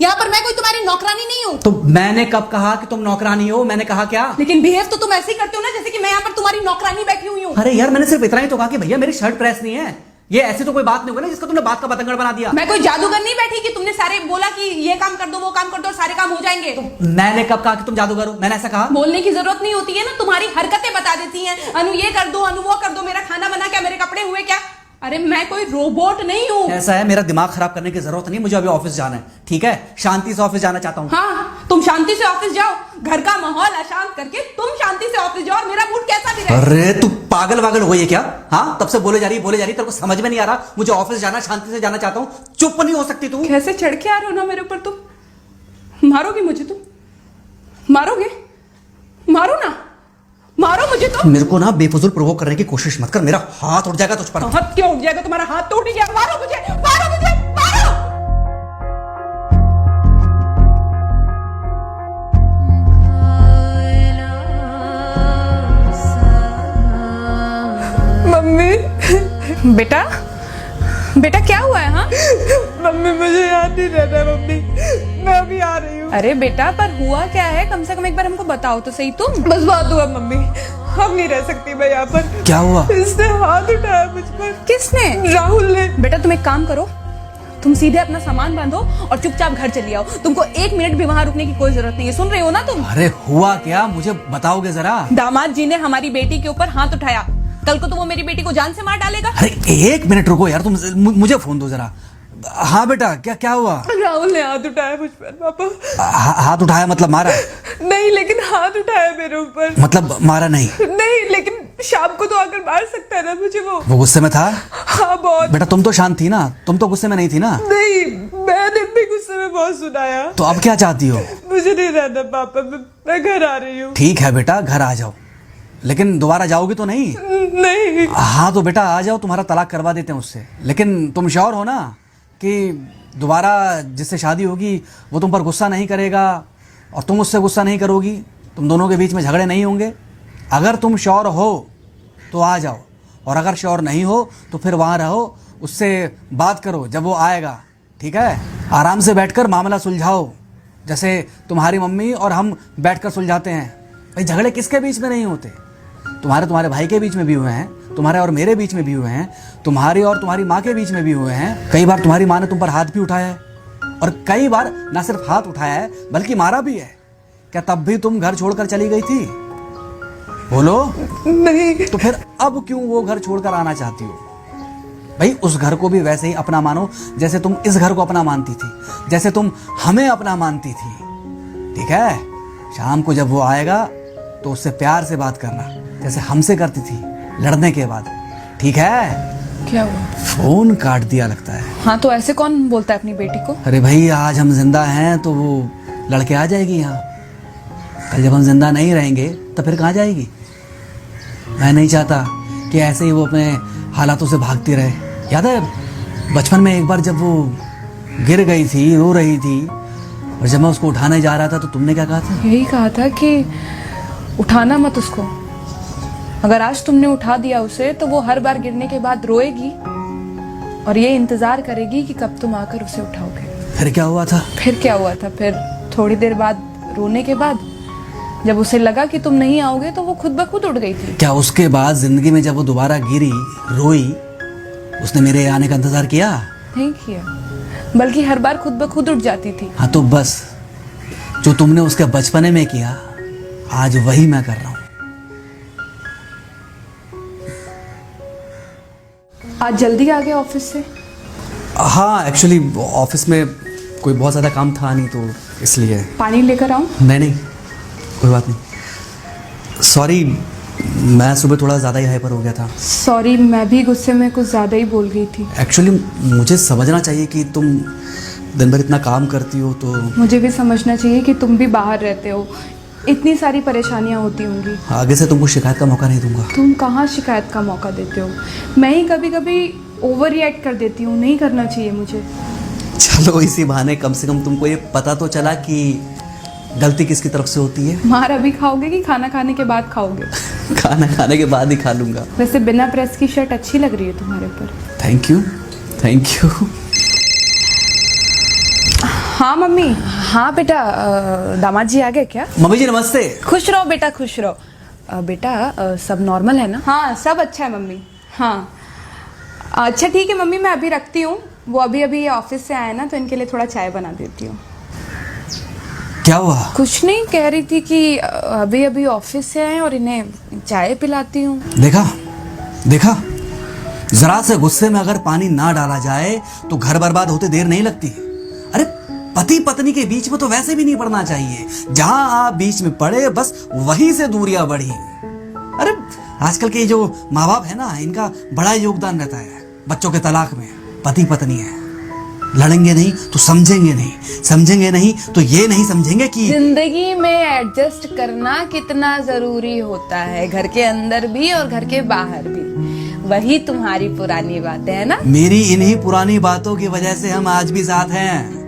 यहाँ पर मैं कोई तुम्हारी नौकरानी नहीं हूँ। तो मैंने कब कहा कि तुम नौकरानी हो? मैंने कहा क्या? लेकिन बिहेव तो तुम ऐसे ही करते हो ना जैसे कि मैं यहाँ पर तुम्हारी नौकरानी बैठी हुई हूँ। अरे यार मैंने सिर्फ इतना ही तो कहा कि भैया मेरी शर्ट प्रेस नहीं है। ये ऐसी तो कोई बात नहीं होगी ना जिसका तुमने बात का बतंगड़ बना दिया। मैं कोई जादूगर नहीं बैठी कि तुमने सारे बोला कि ये काम कर दो वो काम कर दो और सारे काम हो जाएंगे। मैंने कब कहा कि तुम जादूगर हो? मैंने ऐसा कहा? बोलने की जरूरत नहीं होती है ना, तुम्हारी हरकतें बता देती हैं। अनु ये कर दो, अनु वो कर दो, मेरा खाना बना क्या, मेरे कपड़े हुए क्या। अरे मैं कोई रोबोट नहीं हूँ। ऐसा है, मेरा दिमाग खराब करने की जरूरत नहीं, मुझे अभी ऑफिस जाना है। ठीक है, शांति से ऑफिस जाना चाहता हूँ। हाँ तुम शांति से ऑफिस जाओ, घर का माहौल अशांत करके तुम शांति से ऑफिस जाओ और मेरा मूड कैसा भी रहे। अरे तू पागल वागल हो गई है क्या? हाँ तब से बोले जा रही तेरे को समझ में नहीं आ रहा? मुझे ऑफिस जाना, शांति से जाना चाहता हूँ। चुप नहीं हो सकती तू? कैसे चढ़ के आ रहे हो ना मेरे ऊपर तुम। मारोगे मुझे तुम? मारोगे? मारो ना, मारो मुझे तुम। मेरे को ना बेफजूल प्रोवोक करने की कोशिश मत कर, मेरा हाथ उठ जाएगा तुझ पर। हाथ क्यों उठ जाएगा? तुम्हारा हाथ तो उठ गया। मारो मुझे, मारो मुझे, मारो। मम्मी। बेटा बेटा क्या हुआ है? हाँ मम्मी मुझे याद नहीं रहता मम्मी, मैं अभी आ रही हूँ। अरे बेटा पर हुआ क्या है? कम से कम एक बार हमको बताओ तो सही तुम। बस बात हुआ मम्मी, हम नहीं रह सकती मैं यहाँ पर। क्या हुआ? इसने हाथ उठाया मुझ पर। किसने? राहुल ने। बेटा तुम एक काम करो, तुम सीधे अपना सामान बांधो और चुपचाप घर चली आओ। तुमको एक मिनट भी वहाँ रुकने की कोई जरूरत नहीं है। सुन रहे हो ना तुम? अरे हुआ क्या, मुझे बताओगे जरा? दामाद जी ने हमारी बेटी के ऊपर हाथ उठाया। कल को तो वो मेरी बेटी को जान से मार डालेगा। अरे एक मिनट रुको यार, तुम मुझे फोन दो जरा। हाँ बेटा क्या हुआ? राहुल ने हाथ उठाया मुझ पर पापा। हाथ उठाया मतलब मारा? नहीं लेकिन हाथ उठाया मेरे ऊपर। मतलब मारा नहीं? नहीं लेकिन शाम को तो आकर मार सकता है ना मुझे वो गुस्से में था? हाँ बहुत। बेटा तुम तो शांत थी ना, तुम तो गुस्से में नहीं थी ना? नहीं मैंने भी गुस्से में बहुत सुनाया। तो अब क्या चाहती हो? मुझे नहीं रहना पापा, मैं घर आ रही हूँ। ठीक है बेटा घर आ जाओ, लेकिन दोबारा जाओगी तो नहीं? नहीं। हाँ तो बेटा आ जाओ, तुम्हारा तलाक करवा देते हैं उससे। लेकिन तुम श्योर हो ना कि दोबारा जिससे शादी होगी वो तुम पर गुस्सा नहीं करेगा और तुम उससे गुस्सा नहीं करोगी, तुम दोनों के बीच में झगड़े नहीं होंगे? अगर तुम श्योर हो तो आ जाओ, और अगर श्योर नहीं हो तो फिर वहाँ रहो, उससे बात करो जब वो आएगा। ठीक है, आराम से बैठकर मामला सुलझाओ, जैसे तुम्हारी मम्मी और हम बैठकर सुलझाते हैं। भाई झगड़े किसके बीच में नहीं होते? तुम्हारे भाई के बीच में भी हुए हैं, तुम्हारे और मेरे बीच में भी हुए हैं, तुम्हारी और तुम्हारी माँ के बीच में भी हुए हैं। कई बार तुम्हारी माँ ने तुम पर हाथ भी उठाया है, और कई बार ना सिर्फ हाथ उठाया है बल्कि मारा भी है। क्या तब भी तुम घर छोड़कर चली गई थी? बोलो। नहीं। तो फिर अब क्यों वो घर छोड़कर आना चाहती हो? भाई उस घर को भी वैसे ही अपना मानो जैसे तुम इस घर को अपना मानती थी, जैसे तुम हमें अपना मानती थी। ठीक है, शाम को जब वो आएगा तो उससे प्यार से बात करना जैसे हमसे करती थी लड़ने के बाद। ठीक है? क्या हुआ? फोन काट दिया लगता है। हाँ तो ऐसे कौन बोलता है अपनी बेटी को? अरे भाई आज हम जिंदा हैं तो वो लड़के आ जाएगी यहाँ, कल जब हम जिंदा नहीं रहेंगे तो फिर कहाँ जाएगी? मैं नहीं चाहता कि ऐसे ही वो अपने हालातों से भागती रहे। याद है बचपन में एक बार जब वो गिर गई थी, रो रही थी, और जब मैं उसको उठाने जा रहा था तो तुमने क्या कहा था? यही कहा था कि उठाना मत उसको। अगर आज तुमने उठा दिया उसे तो वो हर बार गिरने के बाद रोएगी और ये इंतजार करेगी कि कब तुम आकर उसे उठाओगे। फिर क्या हुआ था? फिर क्या हुआ था? फिर थोड़ी देर बाद रोने के बाद जब उसे लगा कि तुम नहीं आओगे तो वो खुद ब खुद उठ गई थी। क्या उसके बाद जिंदगी में जब वो दोबारा गिरी, रोई, उसने मेरे आने का इंतजार किया? नहीं किया, बल्कि हर बार खुद ब खुद उठ जाती थी। हाँ तो बस जो तुमने उसके बचपने में किया आज वही मैं कर रहा हूँ। आज जल्दी आ गए ऑफिस से? हाँ एक्चुअली ऑफिस में कोई बहुत ज़्यादा काम था नहीं तो इसलिए। पानी लेकर आऊं? नहीं कोई बात नहीं, सॉरी मैं सुबह थोड़ा ज़्यादा ही हाइपर हो गया था। सॉरी, मैं भी गुस्से में कुछ ज़्यादा ही बोल गई थी। एक्चुअली मुझे समझना चाहिए कि तुम दिन भर इतना काम करती हो तो। मुझे भी समझना चाहिए कि तुम भी बाहर रहते हो, इतनी सारी परेशानियां होती होंगी। आगे से तुमको शिकायत का मौका नहीं दूंगा। तुम कहाँ शिकायत का मौका देते हो? मैं ही कभी कभी ओवर रिएक्ट कर देती हूँ, नहीं करना चाहिए मुझे। चलो इसी बहाने कम से कम तुमको ये पता तो चला कि गलती किसकी तरफ से होती है। मार अभी खाओगे कि खाना खाने के बाद खाओगे? खाना खाने के बाद ही खा लूंगा। वैसे बिना प्रेस की शर्ट अच्छी लग रही है तुम्हारे ऊपर। Thank you. हाँ मम्मी। हाँ बेटा, दामाद जी आ गए क्या? मम्मी जी नमस्ते। खुश रहो बेटा, खुश रहो। बेटा सब नॉर्मल है ना? हाँ सब अच्छा है मम्मी। हाँ अच्छा ठीक है मम्मी, मैं अभी रखती हूँ। वो अभी अभी ऑफिस से आए ना, तो इनके लिए थोड़ा चाय बना देती हूँ। क्या हुआ? कुछ नहीं, कह रही थी कि अभी अभी ऑफिस से आए और इन्हें चाय पिलाती हूँ। देखा देखा, जरा से गुस्से में अगर पानी ना डाला जाए तो घर बर्बाद होते देर नहीं लगती। अरे पति पत्नी के बीच में तो वैसे भी नहीं पड़ना चाहिए। जहां आप बीच में पड़े बस वहीं से दूरियां बढ़ी। अरे आजकल के जो माँ बाप है ना, इनका बड़ा योगदान रहता है बच्चों के तलाक में। पति पत्नी है, लड़ेंगे नहीं तो समझेंगे नहीं, समझेंगे नहीं तो ये नहीं समझेंगे कि जिंदगी में एडजस्ट करना कितना जरूरी होता है, घर के अंदर भी और घर के बाहर भी। वही तुम्हारी पुरानी बातें है ना। मेरी इन्हीं पुरानी बातों की वजह से हम आज भी साथ हैं।